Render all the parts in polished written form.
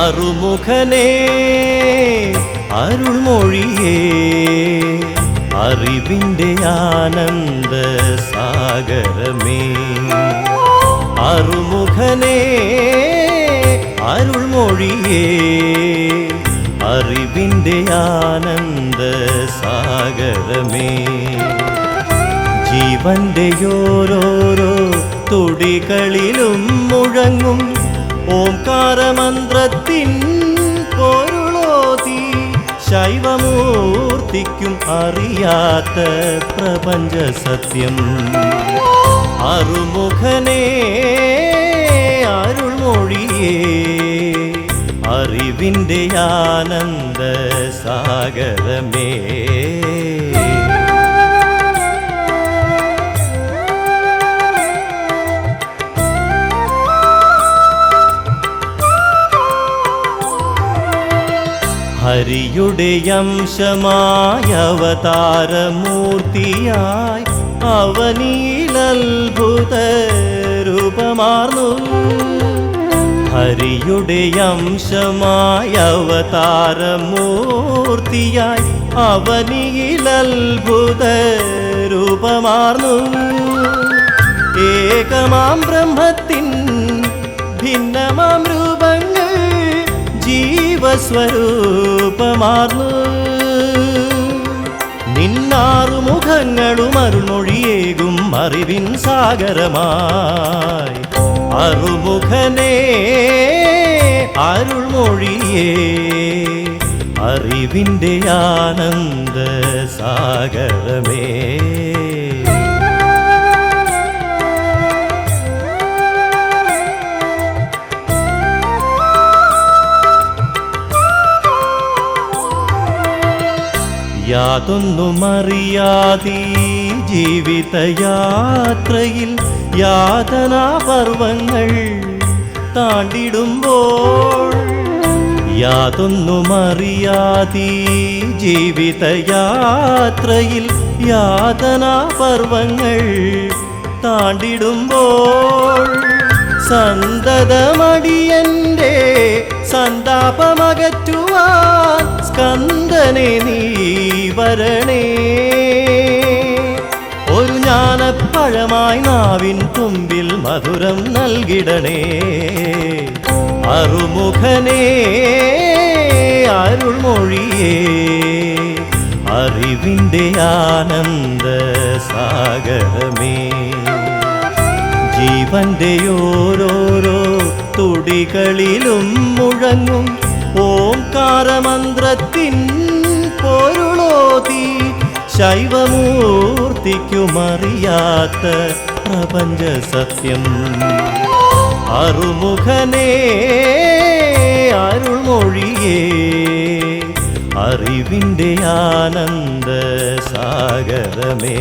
അറുമുഖനേ അരുൾമൊഴിയേ അറിവിൻ്റെ ആനന്ദ സാഗരമേ അറുമുഖനേ അരുൾമൊഴിയേ അറിവിൻ്റെ ആനന്ദ സാഗരമേ ജീവന്റെ ഓരോരോ തുടികളിലും മുഴങ്ങും ഓംകാരമന്ത്രത്തിൻ പൊരുളോതി ശൈവമൂർത്തിക്കും അറിയാത്ത പ്രപഞ്ച സത്യം അറുമുഖനേ അരുൾമൊഴിയേ അറിവിൻ്റെ ആനന്ദ സാഗരമേ ഹരിയുടെ അംശമായ അവതാരമൂർത്തിയായി അവനിൽ അത്ഭുത രൂപമാർന്നു ഹരിയുടെ അംശമായ അവതാരമൂർത്തിയായി അവനിൽ അത്ഭുത രൂപമാർന്നു ഏകമാം ബ്രഹ്മത്തിൻ ഭിന്നമാം രൂപങ്ങൾ ജീവസ്വരൂപമാർന്നു നിന്നാറു മുഖങ്ങളും അരുൾമൊഴിയേകും അറിവിൻ സാഗരമായി അറുമുഖനേ അരുൾമൊഴിയേ അറിവിൻ്റെ ആനന്ദ സാഗരമേ യാതൊന്നുമറിയാതെ ജീവിതയാത്രയിൽ യാതനാപർവങ്ങൾ താണ്ടിടുമ്പോൾ യാതൊന്നുമറിയാതെ ജീവിതയാത്രയിൽ യാതനാപർവങ്ങൾ താണ്ടിടുമ്പോൾ സന്തതമടിയന്റെ സന്താപമകറ്റുവാൻ സ്കന്ദനെ നീ വരണേ ഒരു ജ്ഞാനപ്പഴമായി നാവിൻ തുമ്പിൽ മധുരം നൽകിടണേ അറുമുഖനേ അരുൾമൊഴിയേ അറിവിൻ്റെ ആനന്ദ സാഗരമേ ജീവന്റെ ഓരോരോ തുടികളിലും മുഴങ്ങും ഓംകാരമന്ത്രത്തിൻ പൊരുളോതി ശൈവമൂർത്തിക്കുമറിയാത്ത പ്രപഞ്ച സത്യം അറുമുഖനേ അരുൾമൊഴിയേ അറിവിൻ്റെ ആനന്ദ സാഗരമേ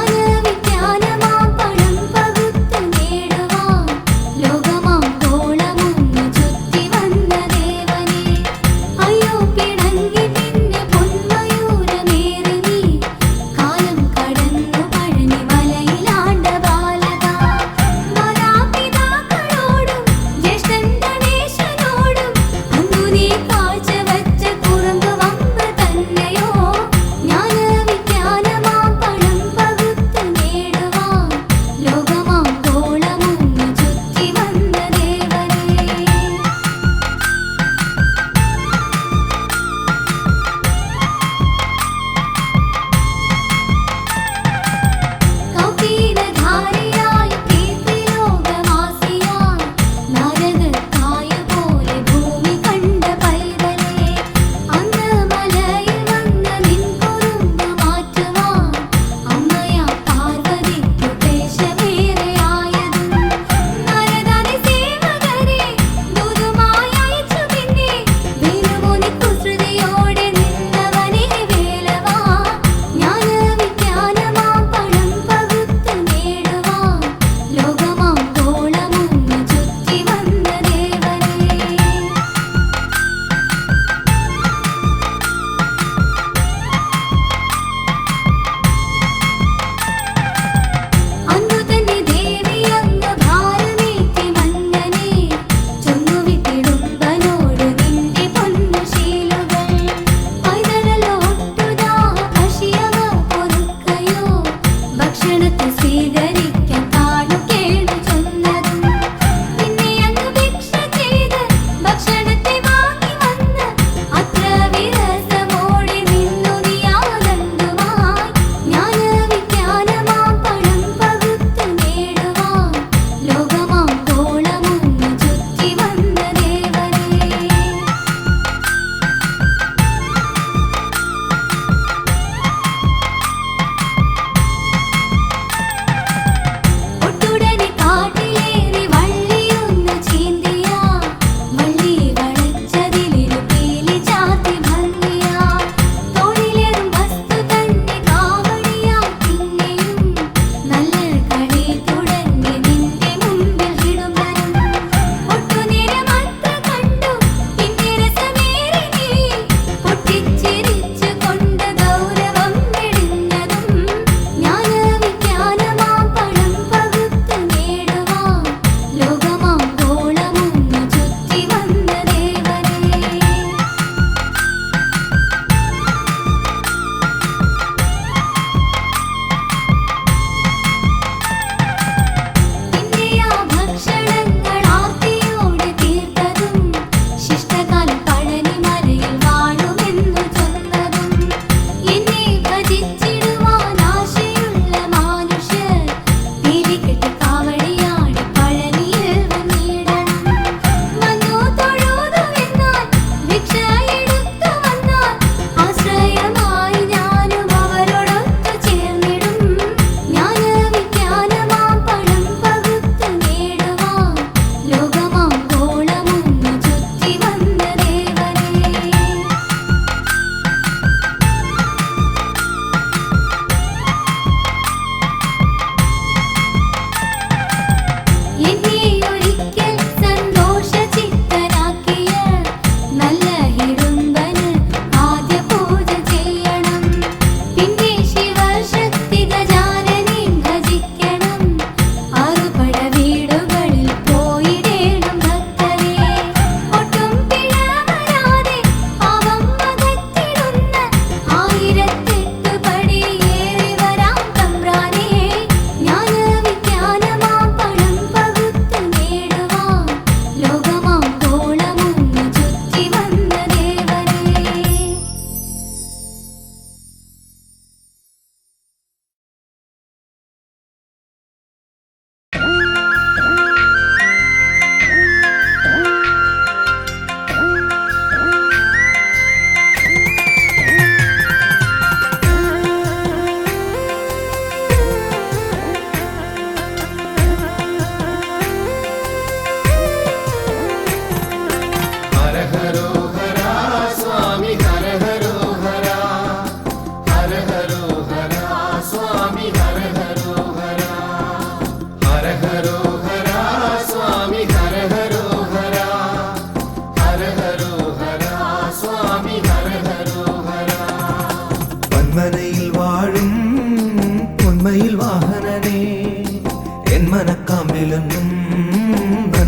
ജ്ഞാനവിജ്ഞാനമാം പഴം പകുതി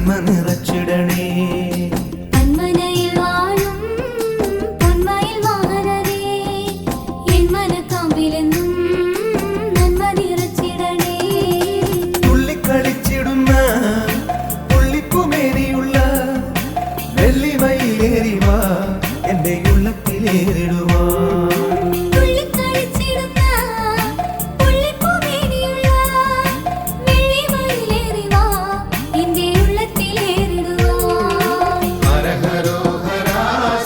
നന്മ നിറച്ചിടണേ. തന്മനയിൽ വാഴും പൊന്മയിൽ വാഹനരേ, എൻ മനക്കാമ്പിലെന്നും നന്മ നിറച്ചിടണേ. തുള്ളിക്കളിച്ചിടുന്ന പുള്ളിപ്പുമേനിയുള്ള വെള്ളിമയിലേറിവാ എന്റെ ഉള്ളത്തിലേറിടുവാ. തുള്ളിക്കളിച്ചിടുന്ന പുള്ളിപ്പൂമേനിയുള്ള വെള്ളിമയിലേറി വാ, എന്റെ ഉള്ളത്തിലേറിടുവാ. ഹര ഹരോ ഹര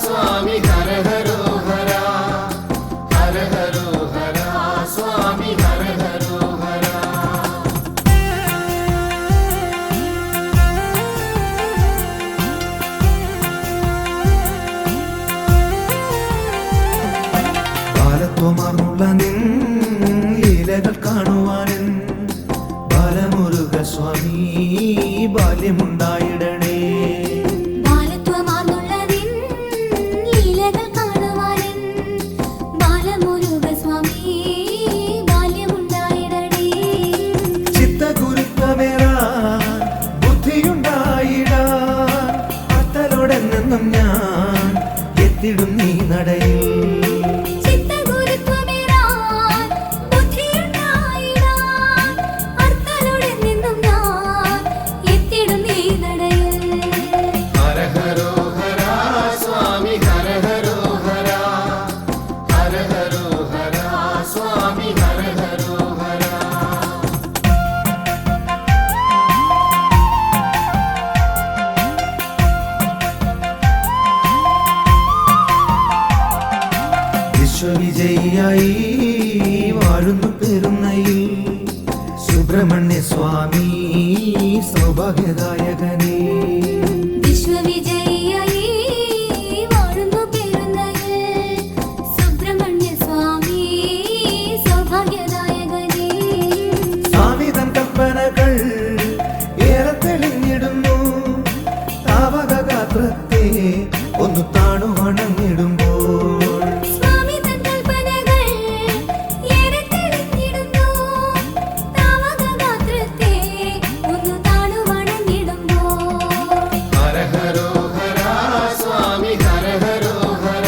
സ്വാമി ഹര ഹരോ ഹര, ഹര ഹരോ ഹര സ്വാമി ഹര ഹരോ ഹര. ബാലത്വമാർന്നുള്ള നിൻ ലീലകൾ കാണുവാനും ബാലമുരുക സ്വാമി ബാല്യമുണ്ടായിടണേ. ബാലത്വമാർന്നുള്ള നിൻ ലീലകൾ കാണുവാനും ബാലമുരുക സ്വാമി ബാല്യമുണ്ടായിടണേ. ചിത്തഗുരുത്വമേറാൻ ബുദ്ധിയുണ്ടായിടാൻ അത്തലോടെന്നും ഞാൻ എത്തിടും നീ നടയിൽ. ചിത്തഗുരുത്വമേറാൻ ബുദ്ധിയുണ്ടായിടാൻ അർത്തലോടെന്നും ഞാൻ എത്തിടും നീ നടയിൽ. ഹര ഹരോ ഹര സ്വാമി ഹര ഹരോ ഹര, ഹര ഹരോ ഹര സ്വാമി ഹര ഹരോ ഹര. വിശ്വവിജയിയായി വാഴുന്നു പെരുന്നയിൽ സുബ്രഹ്മണ്യ സ്വാമി സൗഭാഗ്യദായകനേ. വിശ്വവിജയിയായി വാഴുന്നു പെരുന്നയിൽ സുബ്രഹ്മണ്യ സ്വാമി സൗഭാഗ്യദായകനേ. സ്വാമി തൻ കൽപ്പനകൾ ഏറെ തെളിഞ്ഞിടുന്നു. താവകഗാത്രത്തെ ഒന്ന് താണു വണങ്ങിടുമ്പോൾ സ്വാമി തൻ കൽപ്പനകൾ ഏറെ തെളിഞ്ഞിടുന്നു. താവകഗാത്രത്തെ ഒന്നു താണു വണങ്ങിടുമ്പോൾ ഹര ഹരോ ഹര സ്വാമി ഹര ഹരോ ഹര,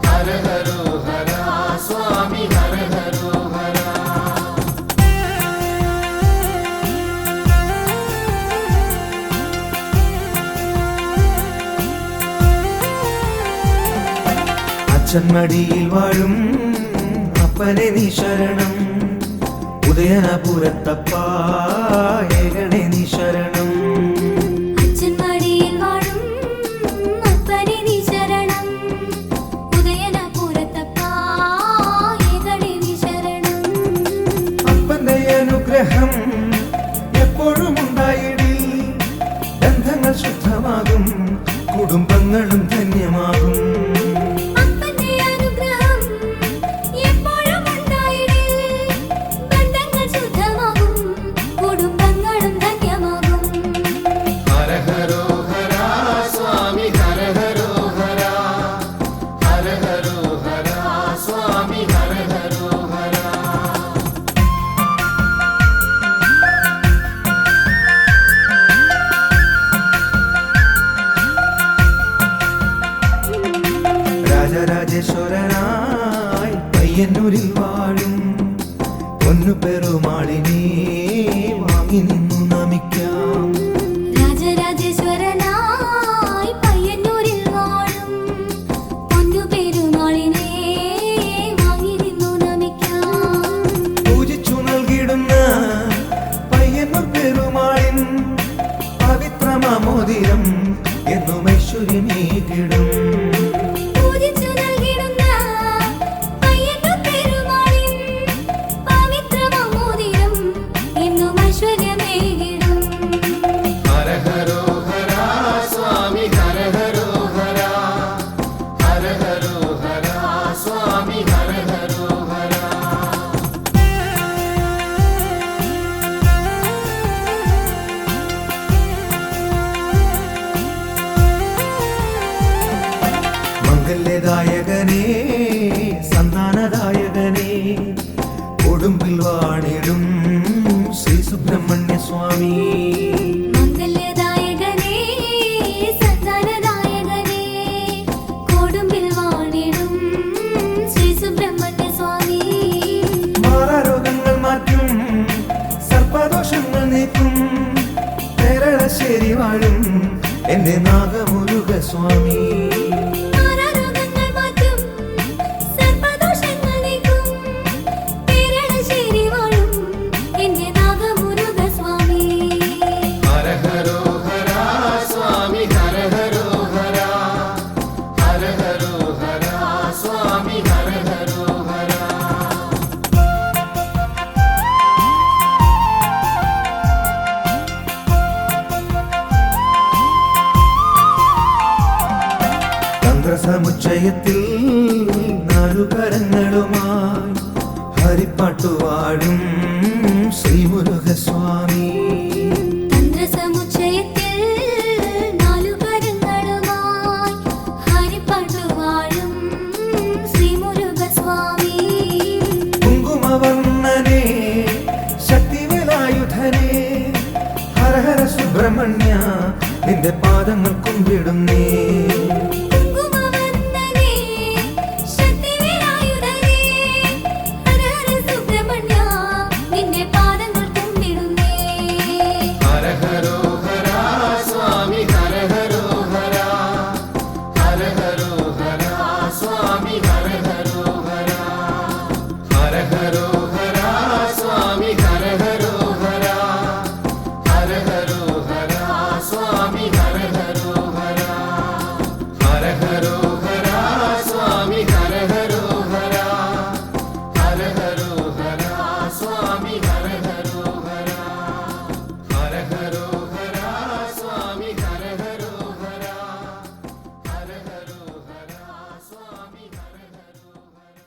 ഹര ഹരോ ഹര സ്വാമി ഹര ഹരോ ഹര. അച്ഛൻ മടിയിൽ വാഴും അപ്പനെ നീ ശരണം. ഉദയനപുരത്തപ്പ ഏകണേ നീ ശരണം. അച്ഛൻ മടിയിൽ വാഴും അപ്പനെ നീ ശരണം. ഉദയനപുരത്തപ്പ ഏകണേ നീ ശരണം. അപ്പന്റെ അനുഗ്രഹം എപ്പോഴും ഉണ്ടായിടി. ബന്ധങ്ങൾ ശുദ്ധമാകും, കുടുംബങ്ങളും ധന്യമാകും. അപ്പന്റെ അനുഗ്രഹം എപ്പോഴും ഉണ്ടായിടേ. ബന്ധങ്ങൾ ശുദ്ധമാകും, കുടുംബങ്ങളും ധന്യമാകും. ഹര ഹരോ ഹര സ്വാമി ഹര ഹരോ ഹര, ഹര ഹരോ ഹര സ്വാമി ഹര ഹരോ ഹര. രാജരാജേശ്വരനായി പയ്യന്നൂരിൽ വാഴും പൊന്നു പെരുമാളിനെ വാങ്ങി നിന്നു നമിക്കാം. രാജരാജേശ്വരനായി പയ്യന്നൂരിൽ വാഴും പൊന്നു പെരുമാളിനെ വാങ്ങി നിന്നു നമിക്കാം. പൂജിച്ചു നൽകിടുന്ന പയ്യന്നൂർ പെരുമാളിൻ പവിത്രമാമോദിരം എന്നും ഐശ്വര്യമേകിടും. പൂജിച്ചു നൽകിടുന്ന പയ്യന്നൂർ പെരുമാളിൻ പവിത്രമാമോദിരം എന്നും ഐശ്വര്യമേകിടും. ഹര ഹരോ ഹര സ്വാമി ഹര ഹരോ ഹര, ഹര ഹരോ ഹര സ്വാമി ഹര ഹരോ ഹര. മംഗല്യദായകനേ സന്താനദായകനേ കൊടുമ്പിൽ വാണിടും ശ്രീ സുബ്രഹ്മണ്യ സ്വാമി. മംഗല്യദായകനേ പെരളശ്ശേരി വാഴും എന്റെ നാഗമുരുക സ്വാമി. മാറാരോഗങ്ങൾ മാറ്റും സർപ്പദോഷങ്ങൾ നീക്കും പേരളശ്ശേരി വാഴും എന്റെ നാഗമുരുക സ്വാമി. ഹര ഹരോ ഹര സ്വാമി ഹര ഹരോ ഹര ഹര ഹരോ ഹര സ്വാമി ഹര ഹരോ ഹര. തന്ത്രസമുച്ചയത്തിൽ നാലുകരങ്ങളുമായി ഹരിപ്പാട്ടുവാഴും ശ്രീമുരുകസ്വാമി. തന്ത്രസമുച്ചയത്തിൽ നാലുകരങ്ങളുമായി ഹരിപ്പാട്ടുവാഴും ശ്രീമുരുകസ്വാമി. കുങ്കുമവർണ്ണനെ ശക്തിവേലായുധനെ ഹര ഹര സുബ്രഹ്മണ്യ നിന്റെ പാദങ്ങൾ കുമ്പിടുന്നേ. കുങ്കുമവന്ദനേ ശക്തിവേലായുധനേ ഹര ഹര സുബ്രഹ്മണ്യ നിന്റെ പാദങ്ങൾ കുമ്പിടുന്നേ. ഹര ഹരോ ഹര സ്വാമി ഹര ഹരോ ഹര ഹര ഹരോ ഹര സ്വാമി ഹര ഹരോ ഹര ഹര ഹരോ ഹര സ്വാമി ഹര ഹരോ ഹര ഹര ഹരോ ഹര സ്വാമി ഹര ഹരോ ഹര ഹര ഹരോ ഹര സ്വാമി ഹര ഹരോ ഹര ഹര ഹരോ ഹര സ്വാമി ഹര ഹരോ ഹര ഹര ഹരോ ഹര സ്വാമി ഹര ഹരോ ഹര ഹര ഹരോ ഹര സ്വാമി ഹര ഹരോ ഹര.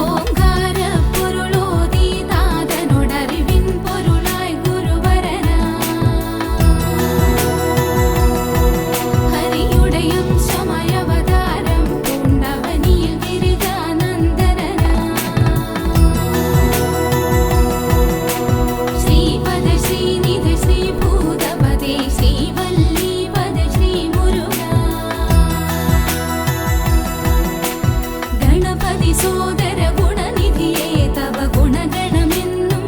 ഓംകാര പൊരുളോതി നാദനോടറിവിൻ പൊരുളായി ഗുരുവരനാ ഹരിയുടയും സമയവതാരം പൂണ്ടവനിയിൽ ഗിരിജാനന്ദനനാ ശ്രീപദ ശ്രീനിധ ശ്രീഭൂതപദേ ശ്രീവല്ലീപദ ശ്രീമുരുകാ ഗണപതി സോദര ഗുണനിധിയേ തവ ഗുണഗണമെന്നും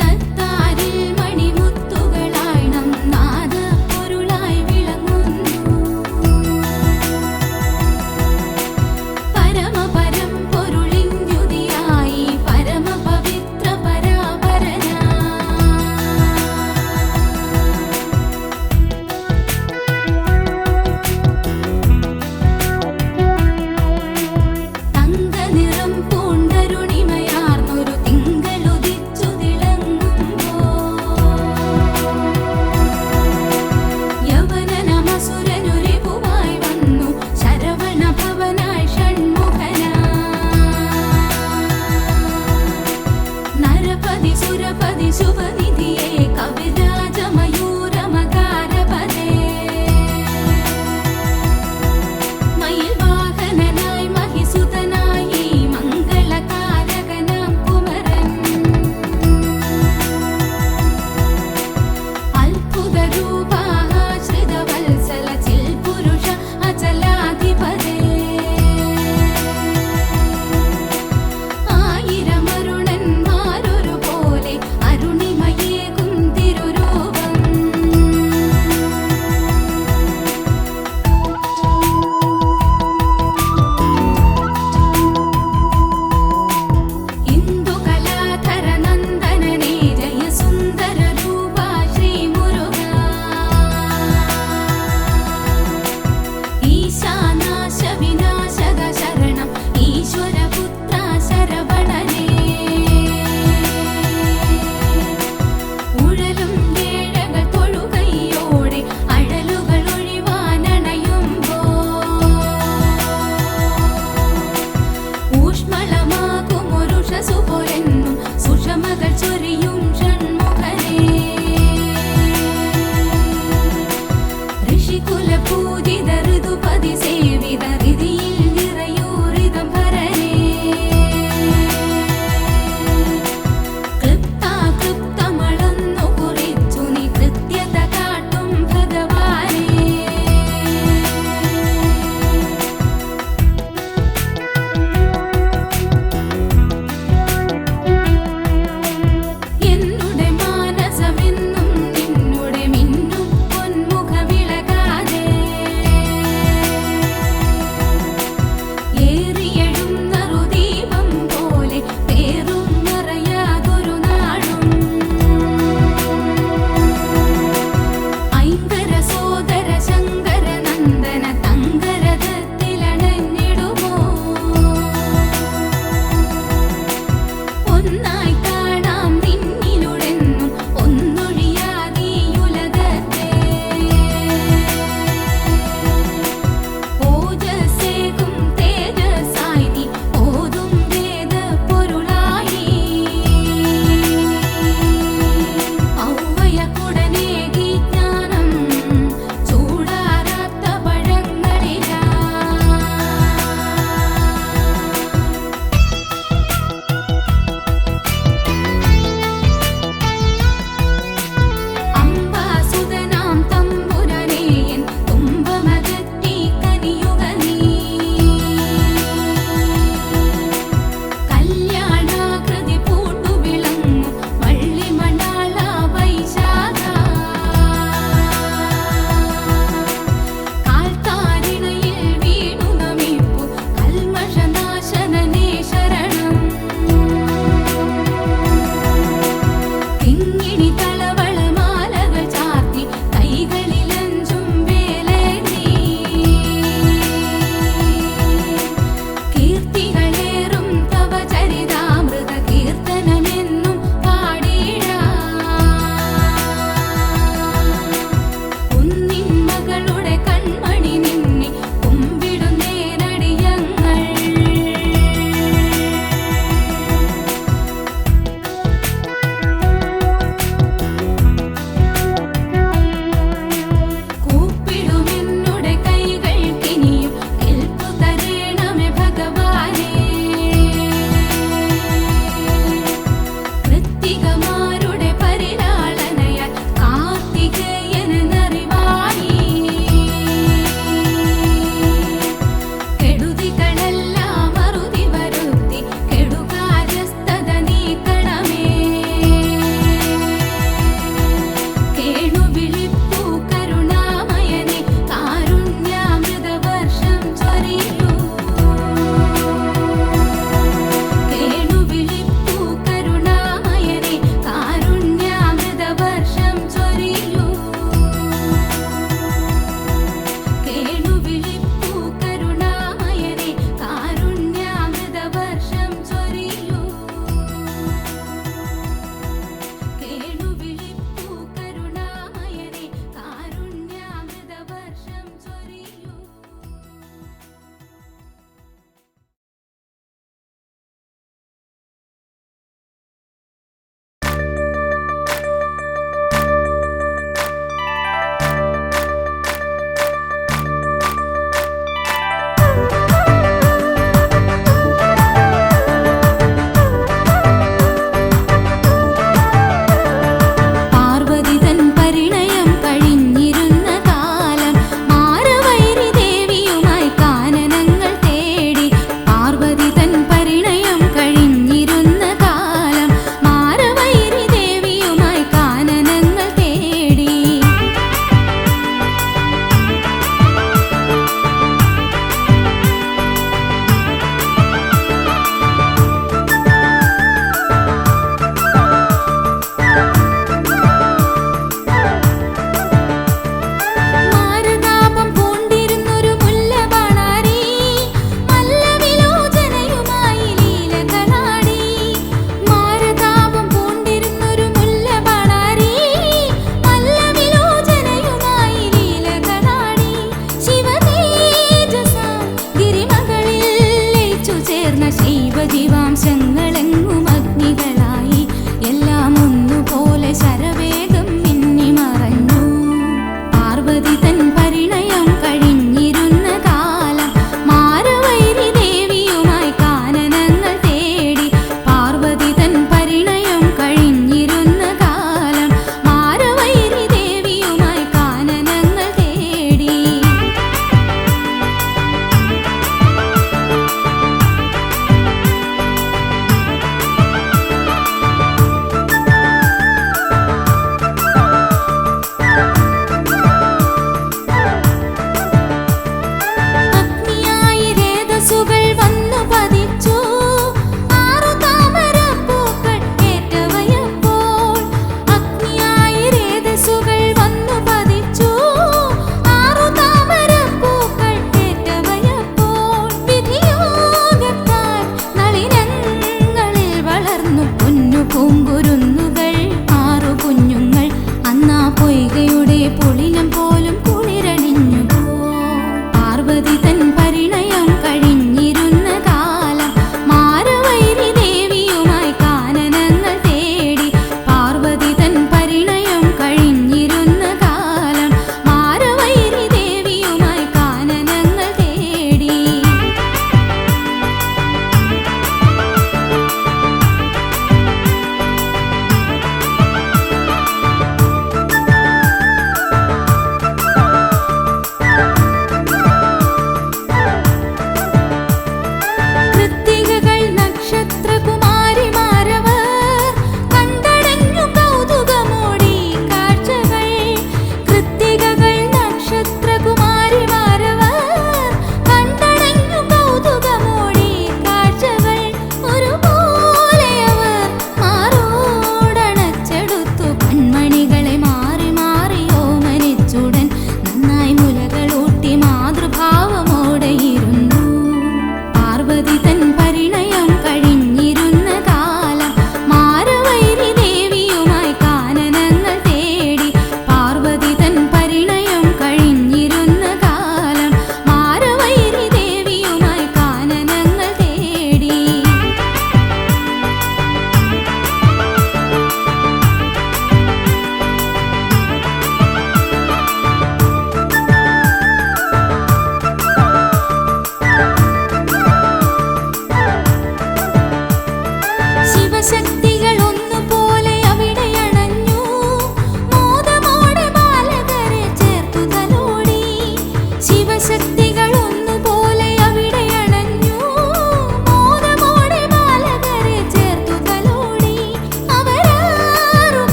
നത്താരിൽ മണിമുത്തുകളായി നാദ പൊരുളായി വിളങ്ങുന്നു പരമപരം പൊരുളിന്ദ്യുതിയായി പരമപവിത്ര പരാപരനാ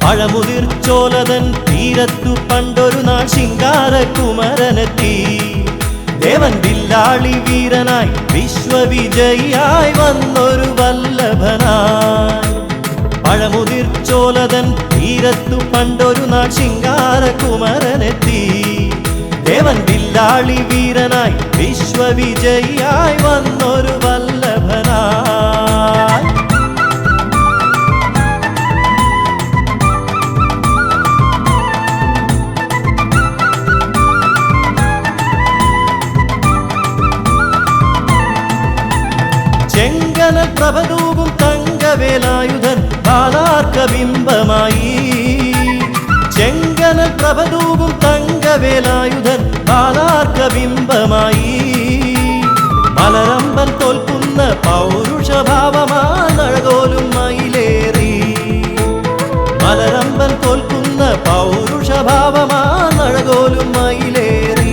പഴമുതിർച്ചോലതൻ തീരത്തു പണ്ടൊരു നാൾ ശിങ്കാരകുമരനെത്തി. ദേവൻ വില്ലാളി വീരനായി വിശ്വവിജയിയായി വന്നൊരു വല്ലഭനായി. പഴമുതിർച്ചോലതൻ തീരത്തു പണ്ടൊരു നാൾ ശിങ്കാരകുമരനെത്തി. ദേവൻ വില്ലാളി വീരനായി വിശ്വവിജയിയായി വന്നൊരു വല്ലഭനായി. ചെങ്കനൽ പ്രഭതൂപും തങ്കവേലായുധൻ ബാലാർക്കബിംബമായി. ചെങ്കനൽ പ്രഭതൂപും തങ്കവേലായുധൻ ബാലാർക്കബിംബമായി. മലരമ്പൻ തോൽക്കുന്ന പൗരുഷഭാവമാനഴകോലും മയിലേറി. മലരമ്പൻ തോൽക്കുന്ന പൗരുഷഭാവമാനഴകോലും മയിലേറി.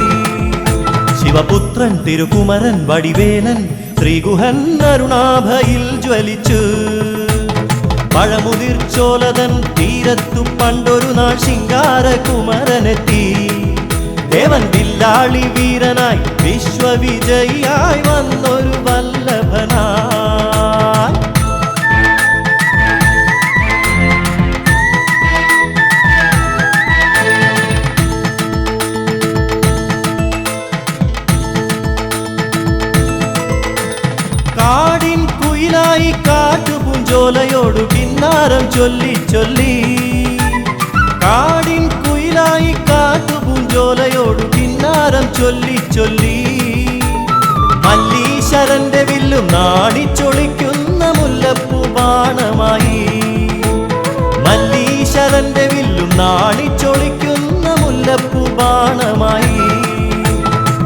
ശിവപുത്രൻ തിരുകുമരൻ വടിവേലൻ ശ്രീഗുഹൻ അരുണാഭയിൽ ജ്വലിച്ചു. പഴമുതിർച്ചോലതൻ തീരത്തു പണ്ടൊരു നാൾ ശിങ്കാരകുമരനെത്തി. ദേവൻ വില്ലാളി വീരനായി വിശ്വവിജയിയായി വന്നൊരു വല്ലഭനായി. കാടിൻ കുയിലായി കാട്ടുപൂഞ്ചോലയോടു കിന്നാരം ചൊല്ലി ചൊല്ലി. കാടിൻ കുയിലായി കാട്ടുപൂഞ്ചോലയോടു കിന്നാരം ചൊല്ലി ചൊല്ലി. മല്ലീശ്വരന്റെ വില്ലും നാടിച്ചൊളിക്കുന്ന മുല്ലപ്പൂ ബാണമായി. മല്ലീശ്വരന്റെ വില്ലും നാടിച്ചൊളിക്കുന്ന മുല്ലപ്പൂ ബാണമായി.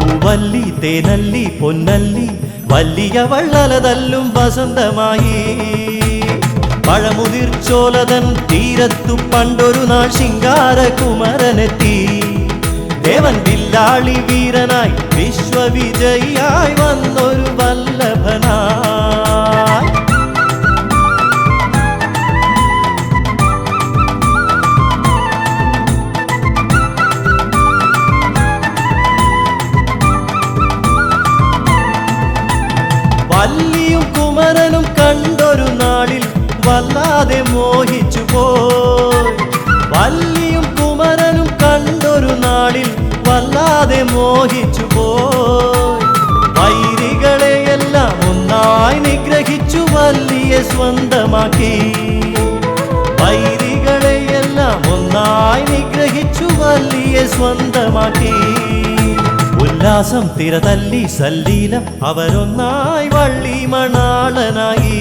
പൂവല്ലി തേനല്ലി പൊന്നല്ലി വലിയ വള്ളലതല്ലും വസന്തമായി. പഴമുതിർച്ചോലതൻ തീരത്തു പണ്ടൊരു നാൾ ശിങ്കാരകുമരനെത്തി. ദേവൻ വില്ലാളി വീരനായി വിശ്വവിജയിയായി വന്നൊരു വല്ലഭനായി. വല്ലിയും കുമരനും കണ്ടൊരു നാളിൽ വല്ലാതെ മോഹിച്ചു പോയി. വല്ലിയും കുമരനും കണ്ടൊരു നാളിൽ വല്ലാതെ മോഹിച്ചു പോയി. വൈരികളെയെല്ലാം ഒന്നായി നിഗ്രഹിച്ചു വല്ലിയെ സ്വന്തമാക്കി. വൈരികളെയെല്ലാം ഒന്നായി നിഗ്രഹിച്ചു വല്ലിയെ സ്വന്തമാക്കി. ഉല്ലാസം തിരതല്ലി സല്ലീലം അവരൊന്നായി വള്ളി മണാളനായി.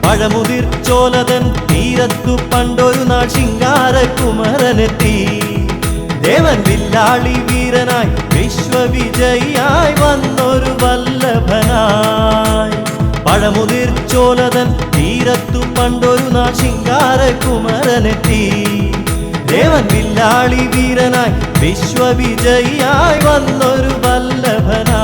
പഴമുതിർച്ചോലതൻ തീരത്തു പണ്ടൊരു നാൾ ശിങ്കാരകുമരനെത്തി. ദേവൻ വില്ലാളി വീരനായി വിശ്വവിജയിയായി വന്നൊരു വല്ലഭനായി. പഴമുതിർച്ചോലതൻ തീരത്തു പണ്ടൊരു നാൾ ശിങ്കാരകുമരനെത്തി. ദേവൻ വില്ലാളി വീരനായി വിശ്വവിജയിയായി വന്നൊരു വല്ലഭനായി.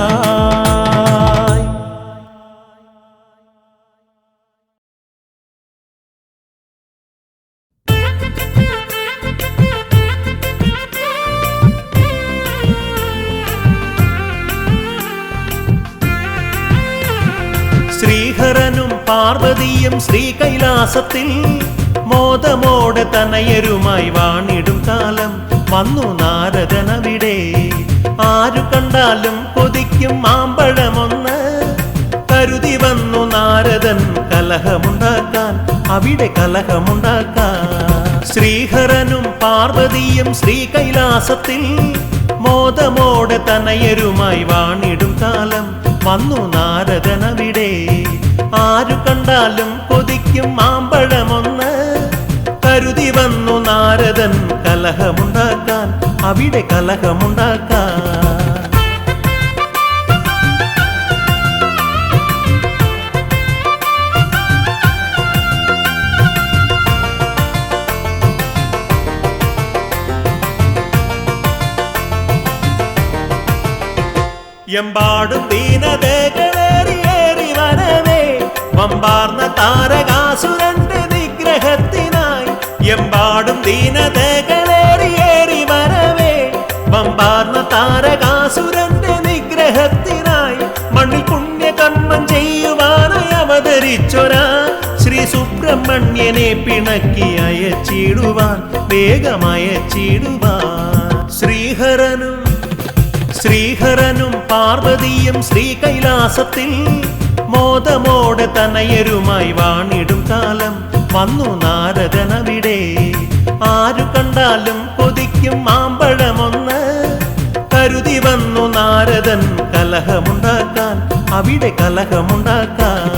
ശ്രീഹരനും പാർവതിയും ശ്രീകൈലാസത്തിൽ മോദമോടെ തനയരുമായി വാണിടും കാലം വന്നു നാരദനവിടെ. ആരു കണ്ടാലും കൊതിക്കും മാമ്പഴമൊന്ന് കരുതി വന്നു നാരദൻ കലഹമുണ്ടാക്കാൻ, അവിടെ കലഹമുണ്ടാക്കാൻ. ശ്രീഹരനും പാർവതിയും ശ്രീകൈലാസത്തിൽ മോദമോടെ തനയരുമായി വാണിടും കാലം വന്നു നാരദനവിടെ. ആരു കണ്ടാലും കൊതിക്കും മാമ്പഴമൊന്ന് കരുതി വന്നു നാരദൻ കലഹമുണ്ടാക്കാൻ, അവിടെ കലഹമുണ്ടാക്കാൻ. എമ്പാടും ദീനതകളേറിയേറി വരവേ വമ്പാർന്ന താരകാസുരന്റെ നിഗ്രഹത്തിനായി എമ്പാടും ദീനതകളേറിയേറി വരവേ വമ്പാർന്ന താരകാസുരന്റെ നിഗ്രഹത്തിനായി മണ്ണിൽ പുണ്യകർമ്മം ചെയ്യുവാനായി അവതരിച്ചൊരാ ശ്രീ സുബ്രഹ്മണ്യനെ പിണക്കി അയച്ചിടുവാൻ വേഗമയച്ചിടുവാൻ ശ്രീഹരനും പാർവതിയും ശ്രീകൈലാസത്തിൽ മോദമോടെ തനയരുമായി വാണിടും കാലം വന്നു നാരദനവിടെ. ആരു കണ്ടാലും കൊതിക്കും മാമ്പഴമൊന്ന് കരുതി വന്നു നാരദൻ കലഹമുണ്ടാക്കാൻ, അവിടെ കലഹമുണ്ടാക്കാൻ.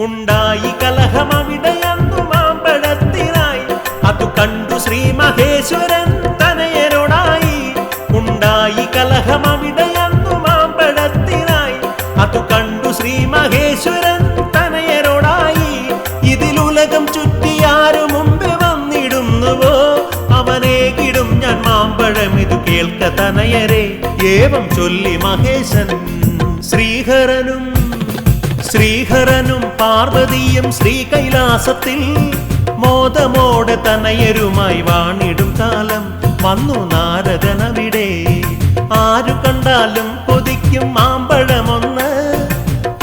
ഉണ്ടായി കലഹമവിടെയന്നു മാമ്പഴത്തിനായി, അതു കണ്ടു ശ്രീ മഹേശ്വരൻ തനയരോടായി. ഉണ്ടായി കലഹമവിടെയന്നു മാമ്പഴത്തിനായി, അതു കണ്ടു ശ്രീ മഹേശ്വരൻ തനയരോടായി. ഇതിലുലകം ചുറ്റിയാരു മുമ്പ് വന്നിടുന്നുവോ അവനേകിടും ഞാൻ മാമ്പഴം, ഇതു കേൾക്ക തനയരെ ഏവം ചൊല്ലി മഹേശൻ. ശ്രീഹരനും പാർവതിയും ശ്രീകൈലാസത്തിൽ മോദമോടെ തനയരുമായി വാണിടും കാലം വന്നു നാരദനവിടെ. ആരു കണ്ടാലും കൊതിക്കും മാമ്പഴമൊന്ന്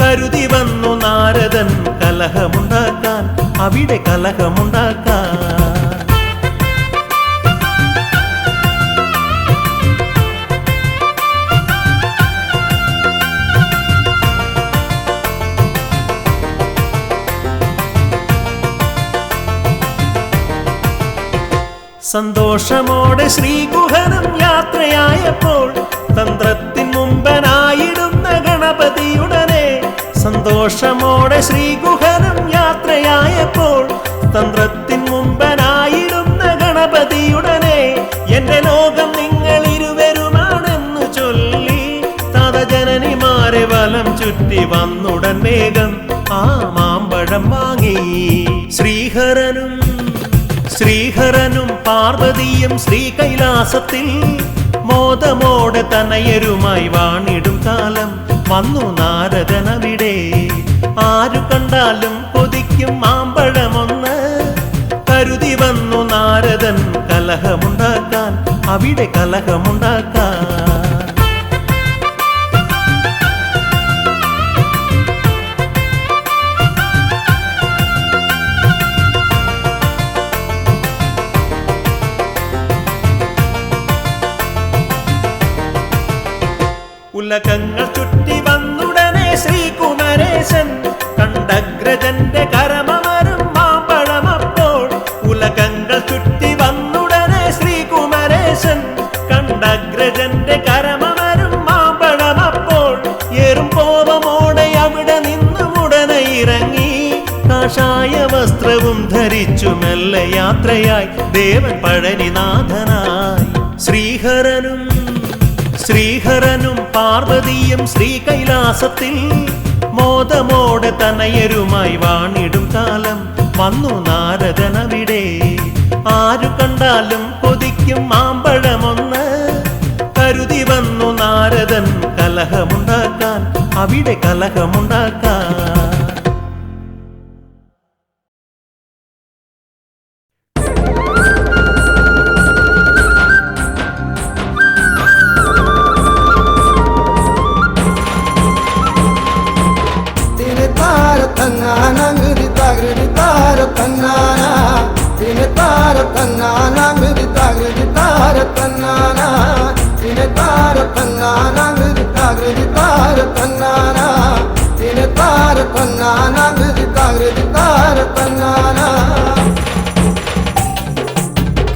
കരുതി വന്നു നാരദൻ കലഹമുണ്ടാക്കാൻ, അവിടെ കലഹമുണ്ടാക്കാൻ. സന്തോഷമോടെ ശ്രീകുഹനും യാത്രയായപ്പോൾ തന്ത്രത്തിൻ മുമ്പനായിടുന്ന ഗണപതിയുടനെ. സന്തോഷമോടെ ശ്രീകുഹനും യാത്രയായപ്പോൾ തന്ത്രത്തിൻ മുമ്പനായിടുന്ന ഗണപതിയുടനെ. എന്റെ ലോകം നിങ്ങൾ ഇരുവരുമാണെന്നു ചൊല്ലി തതജനനിമാരെ വലം ചുറ്റി വന്നുടൻ വേഗം ആ മാമ്പഴം വാങ്ങി. ശ്രീഹരനും പാർവതിയും ശ്രീകൈലാസത്തിൽ മോദമോടെ തനയരുമായി വാണിടും കാലം വന്നു നാരദനവിടെ. ആരു കണ്ടാലും കൊതിക്കും മാമ്പഴമൊന്ന് കരുതി വന്നു നാരദൻ കലഹമുണ്ടാക്കാൻ, അവിടെ കലഹമുണ്ടാക്കാൻ. ഉലകങ്ങൾ ചുറ്റി വന്നുടനെ ശ്രീകുമരേശൻ കണ്ടഗ്രജന്റെ കരമമരും മാമ്പഴമപ്പോൾ. ഉലകങ്ങൾ ചുറ്റി വന്നുടനെ ശ്രീകുമരേശൻ കണ്ടഗ്രജന്റെ കരമമരും മാമ്പഴമപ്പോൾ. ഏറും കോപമോടെ അവിടെ നിന്നും ഉടനെ ഇറങ്ങി കാഷായ വസ്ത്രവും ധരിച്ചു മെല്ലെ യാത്രയായി ദേവൻ പഴനിനാഥനായി. ശ്രീഹരനും പാർവതിയും ശ്രീകൈലാസത്തിൽ മോദമോടെ തനയരുമായി വാണിടും കാലം വന്നു നാരദനവിടെ. ആരു കണ്ടാലും കൊതിക്കും മാമ്പഴമൊന്ന് കരുതി വന്നു നാരദൻ കലഹമുണ്ടാക്കാൻ, അവിടെ കലഹമുണ്ടാക്കാൻ.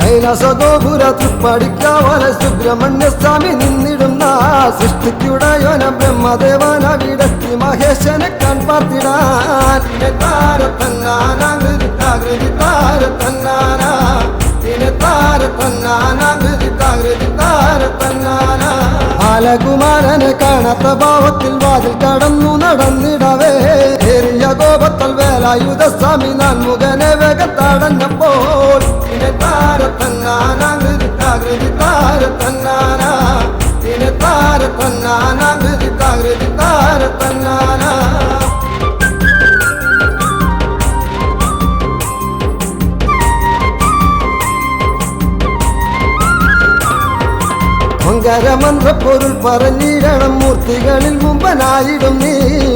കൈലാസഗോപുര തൃപ്പടിക്കാവല സുബ്രഹ്മണ്യ സ്വാമി നിന്നിടുന്ന സൃഷ്ടിക്കുടയോന ബ്രഹ്മദേവന വിടത്തി മഹേശനെ കൺപാർത്തിടാൻ. ബാലകുമാരനെ കാണാത്ത ഭാവത്തിൽ വാതിൽ കടന്നു നടന്നിടവേ ഏറിയ കോപത്തൽ വേലായുധ സ്വാമി നാൻമുഖനെ വേഗത്തടഞ്ഞപ്പോൾ ഇനെ താരത്തന്നാനാകൃതി താരത്തന്നാനാ ഇനെ താരത്തന്നാനാകൃതി താരത്തന്നാനാ മന്ത്രപ്പൊരുൾ പറഞ്ഞിടണം മൂർത്തികളിൽ മുമ്പനായിടും നീ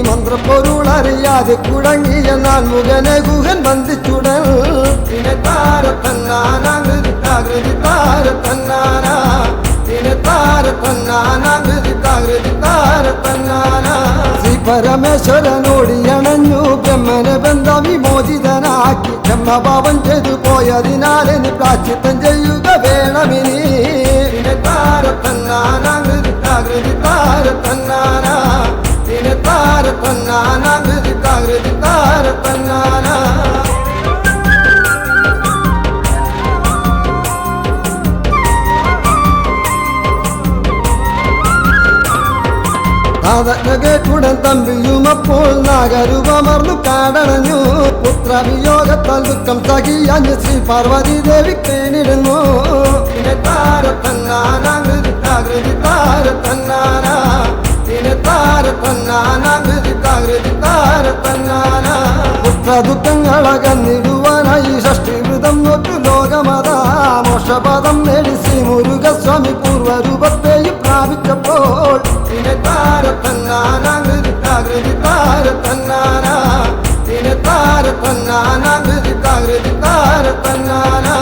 മന്ത്രപ്പൊരുൾ അറിയാതെ കുടങ്ങിയ നാൻമുഖനെ ഗുഹൻ ബന്ധിച്ചുടൻ ഇനെ താരത്തന്നാനാകൃതി താരത്തന്നാനാ ഇനെ താരത്തന്നാനാകൃതി താരത്തന്നാനാ ശ്രീ പരമേശ്വരനോടിയണഞ്ഞു ബ്രഹ്മനെ ബന്ധ വിമോചിതനാക്കി ബ്രഹ്മഭാവം ചെയ്തു പോയതിനാലെ നീ പ്രാശ്ചിത്തം ചെയ്യുക വേണമിനി ഇനെ താരത്തന്നാനാകൃതി താരത്തന്നാനാ ഇനെ താരത്തന്നാനാകൃതി താരത്തന്നാനാ കേട്ടുടൻ തമ്പിയുമപ്പോൾ നാഗരൂപമർന്നു കാടണഞ്ഞു പുത്രവിയോഗത്താൽ ദുഃഖം സഹിയാഞ്ഞ് ശ്രീ പാർവതി ദേവി കേണിടുന്നു ഇനെ താരത്തന്നാനാകൃതി താരത്തന്നാനാ ഇനെ താരത്തന്നാനാകൃതി താരത്തന്നാനാ പുത്രദുഃഖങ്ങളകന്നിടുവാനായി ഷഷ്ടിവൃതം നോറ്റു ലോകമതാ മോക്ഷപദം നേടി ശ്രീ മുരുകസ്വാമി പൂർവരൂപത്തെയും പ്രാപിച്ചപ്പോൾ ഇനെ താരത്തന്നാനാകൃതി താരത്തന്നാനാ ഇനെ താരത്തന്നാനാകൃതി താരത്തന്നാനാ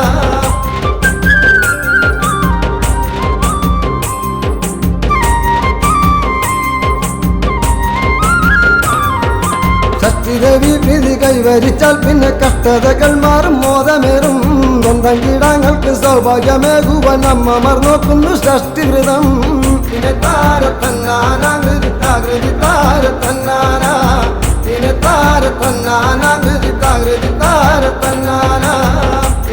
ഷഷ്ടിദേവി പ്രീതി കൈവരിച്ചാൽ പിന്നെ കഷ്ടതകൾ മാറും മോദമേറും സ്വന്തം കീടങ്ങൾക്ക് സൗഭാഗ്യമേകുവാൻ അമ്മമാർ നോക്കുന്നു ഷഷ്ടിവൃതം ഇനെ താരത്തന്നാനാകൃതി താരത്തന്നാനാ ഇനെ താരത്തന്നാനാകൃതി താരത്തന്നാനാ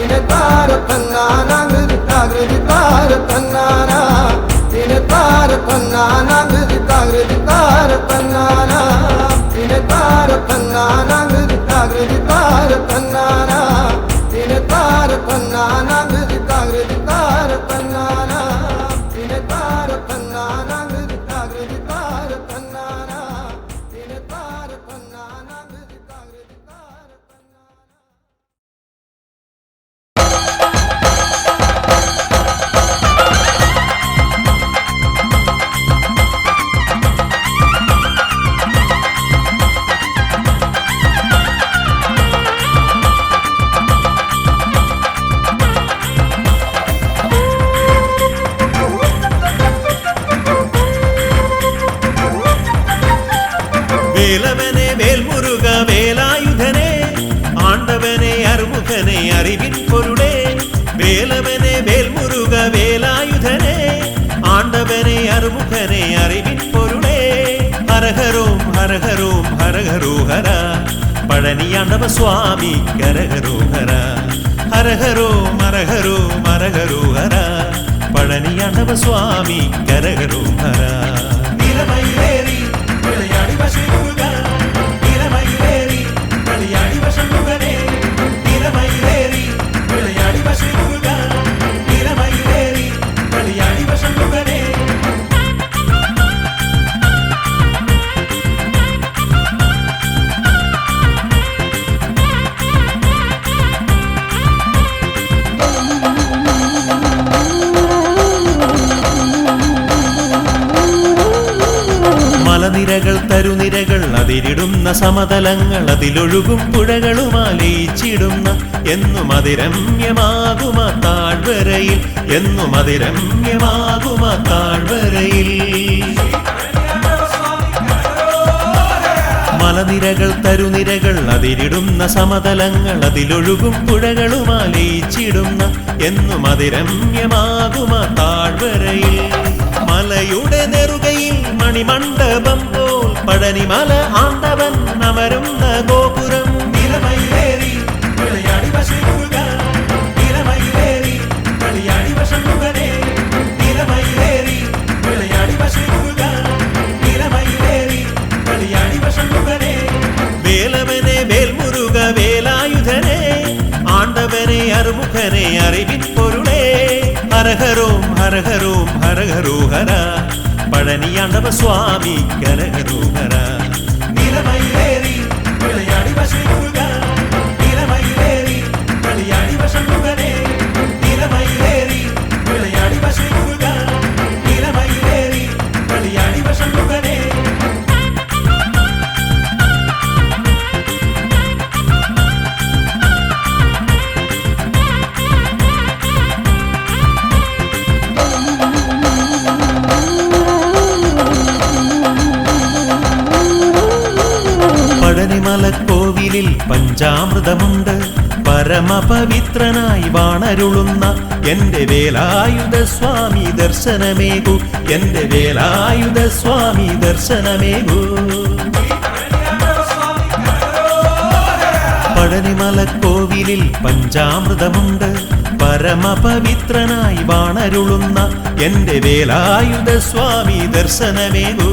ഇനെ താരത്തന്നാനാകൃതി താരത്തന്നാനാ ഇനെ താരത്തന്നാനാകൃതി താരത്തന്നാനാ ഇനെ താരത്തന്നാനാകൃതി താരത്തന്നാനാ ഇനെ താരത്തന്നാനാകൃതി താരത്തന്നാനാ ഇനെ താരത്തന്നാനാകൃതി താരത്തന്നാനാ ഇനെ താരത്തന്നാനാകൃതി താരത്തന്നാനാ. வேலவனே வேல்முருக வேலாயுதனே ஆண்டவனே அருமுகனே அறிவின் பொருளே வேலவனே வேல்முருக வேலாயுதனே ஆண்டவனே அருமுகனே அறிவின் பொருளே ஹரஹரோம் ஹரஹரோம் ஹரஹரோஹரா பழனியாண்டவ சுவாமி கரஹரோஹரா ஹரஹரோம் ஹரஹரோம் ஹரஹரோஹரா பழனியாண்டவ சுவாமி கரஹரோஹரா நிலமயிலேறி விளையாடி வசமுருகா நிலமயிலேறி விளையாடி வசமுகனே நிலமயிலேறி விளையாடி வசமுருகா நிலமயிலேறி விளையாடி வசமுகனே മലനിരകൾ തരുനിരകൾ അതിരിടുന്ന സമതലങ്ങൾ അതിലൊഴുകും പുഴകളുമാലയിച്ചിടുന്ന എന്നും അതിരമ്യമാകുമ താഴ്വരയിൽ എന്നും അതിരമ്യമാകുമ താഴ്വരയിൽ മലനിരകൾ തരുനിരകൾ അതിരിടുന്ന സമതലങ്ങൾ അതിലൊഴുകും പുഴകളുമാലയിച്ചിടുന്ന എന്നും അതിരമ്യമാകുമ താഴ്വരയിൽ മലയുടെ നെറുകയിൽ മണിമണ്ഡപം പോൽ പഴനിമല ആണ്ടവൻ അമരുന്ന ഗോപുരം നിലമയിലേറി വിളയാടി വശമുക നിലമയിലേറി വിളയാടി വശമുകനെ നിലമയിലേറി വിളയാടി വശ ഹരഹരോം ഹരഹരോഹര പഴനിയാണ്ടവ സ്വാമി കരഹരോഹര നിലമയിലേറി വിളയാടി വശമുക നിലമയിലേറി വിളയാടി വശമുകനെ നിലമയിലേറി വിളയാടി വശമുക നിലമയിലേറി വിളയാടി വശമുകനെ പഴനിമലക്കോവിലിൽ പഞ്ചാമൃതമുണ്ട് പരമപവിത്രനായി വാണരുളുന്ന എന്റെ വേലായുധ സ്വാമി ദർശനമേകൂ എന്റെ വേലായുധ സ്വാമി ദർശനമേകൂ പഴനിമലക്കോവിലിൽ പഞ്ചാമൃതമുണ്ട് പരമപവിത്രനായി വാണരുളുന്ന എന്റെ വേലായുധ സ്വാമി ദർശനമേകൂ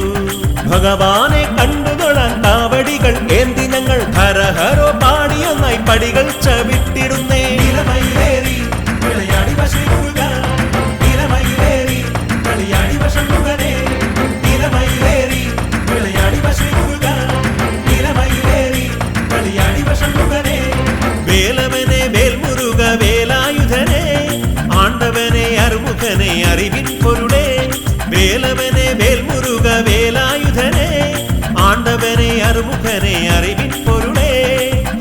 ഭഗവാനെ കണ്ടുതൊഴാൻ കാവടികൾ ഏന്തി ഞങ്ങൾ ഹരഹരോ പാടിയൊന്നായി പടികൾ ചവിട്ടിടുന്നേ നിലമയിലേറി വിളയാടി വശമുക നിലമയിലേറി വിളയാടി വശമുകനെ നിലമയിലേറി വിളയാടി വശമുക നിലമയിലേറി വിളയാടി വശമുകനെ വേലവനെ വേൽമുരുക വേലായുധനെ ആണ്ടവനെ അറുമുഖനെ അറിവിൻ പൊരുളേ വേലവനെ വേൽമുരുക വേലായുധനെ ആണ്ടവനെ അറുമുഖനെ അറിവിൻ പൊരുളേ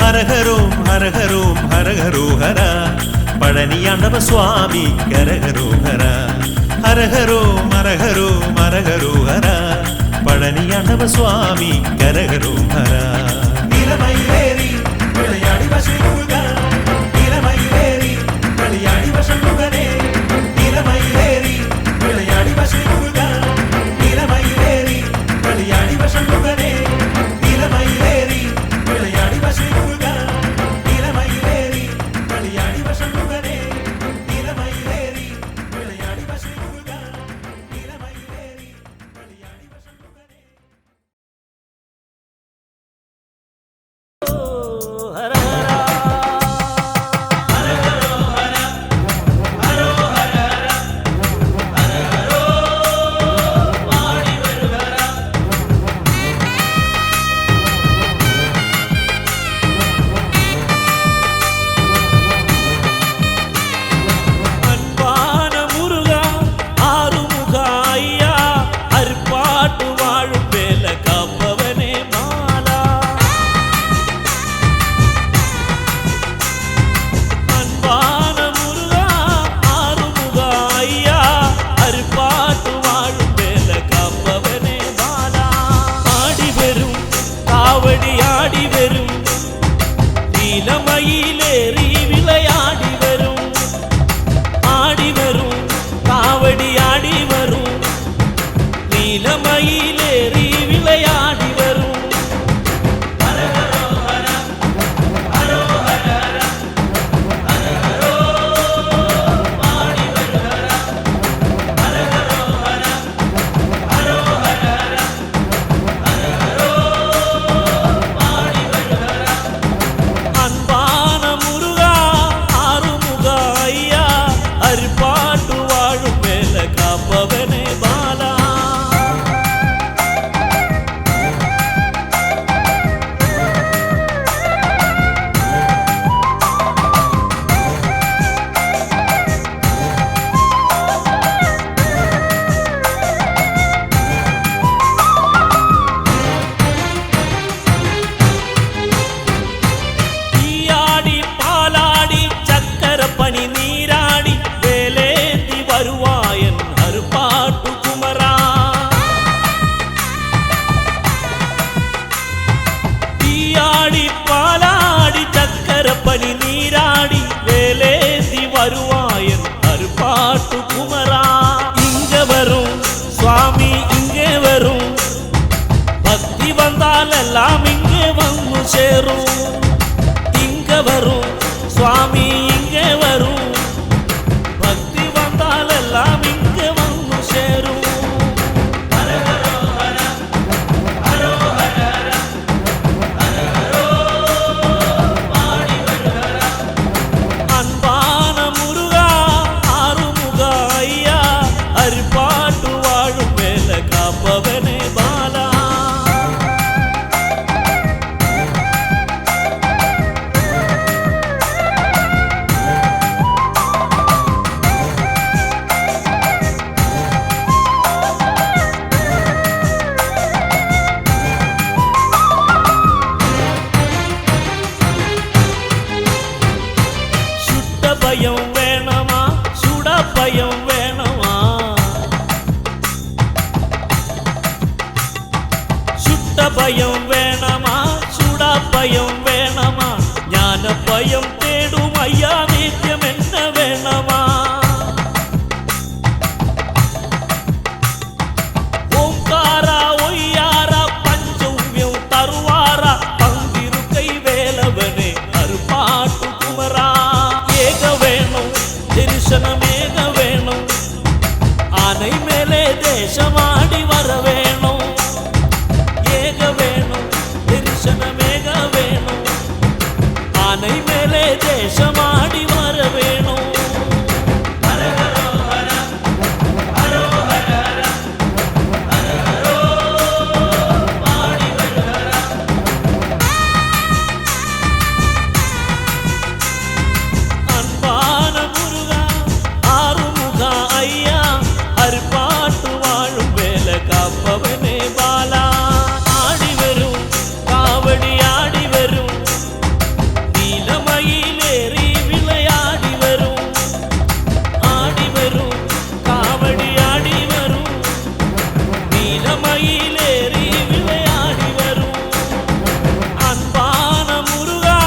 ഹരഹരോം ഹരഹരോം ഹരഹരോഹര പഴനിയാണ്ടവ സ്വാമി കരഹരോഹര ഹരഹരോം ഹരഹരോം ഹരഹരോഹര പഴനിയാണ്ടവ സ്വാമി കരഹരോഹര നിലമയിലേറി വിളയാടി വശമുക നിലമയിലേറി വിളയാടി വശമുകനെ നിലമയിലേറി വിളയാടി വശമുക നിലമയിലേറി വിളയാടി വശമുകനെ നിലമയിലേറി വിളയാടി വശമുക നിലമയിലേറി വിളയാടി വശമുകനെ നിലമയിലേറി വിളയാടി വശമുക നിലമയിലേറി വിളയാടി വശമുകനെ எல்லாம் இங்கே வந்து சேரும். இங்க வரும் சுவாமி இங்கே வரும். பக்தி வந்தால் எல்லாம் இங்கே வந்து சேரும். அன்பான முருகா ஆறுமுக ஐயா ചുട്ടഭയം വേണമാ ചൂടാഭയം വേണമാ ജ്ഞാനഭയം തേടും അയ്യാ നിത്യം എന്നെ വേണമാ ഓംകാര ഒയ്യാര പഞ്ചൗവ്യം തറുവാര പന്തിരുക്കൈ വേലവനെ അരുപാട്ടു കുമരാ ഏക വേണം ദർശനമേക വേണം ആനൈ മേലെ ദേശമാടി വര വേണം ഏക വേണം ദർശനമേക വേണം ആനൈ മേലെ ദേശമാടി വര വേണം அன்பான முருகா ஆறுமுக ஐயா அருப்பாட்டு வாழும் வேலை காப்பவனே பாலா ஆடி வரும் காவடி ஆடி வரும் நீலமயிலேறி விளையாடி வரும் ஆடி வரும் காவடி ஆடி வரும் நீலமயிலேறி விளையாடி வரும் அன்பான முருகா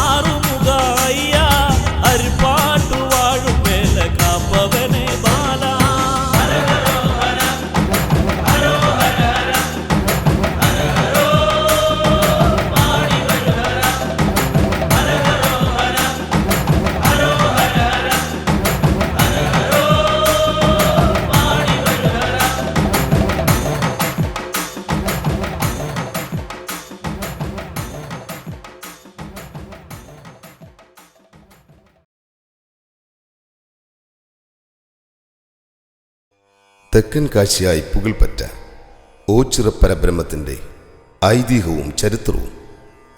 ஆறுமுக ஐயா அருப்பாட்டு வாழும் வேலை காப்பவனே பாலா തെക്കൻ കാശിയായി പുകൾപ്പറ്റ ഓച്ചിറ പരബ്രഹ്മത്തിൻ്റെ ഐതിഹ്യവും ചരിത്രവും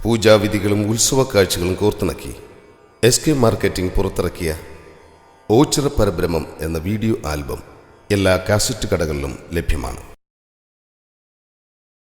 പൂജാവിധികളും ഉത്സവ കാഴ്ചകളും കോർത്തിണക്കി SK മാർക്കറ്റിംഗ് പുറത്തിറക്കിയ ഓച്ചിറ പരബ്രഹ്മം എന്ന വീഡിയോ ആൽബം എല്ലാ കാസറ്റ് കടകളിലും ലഭ്യമാണ്.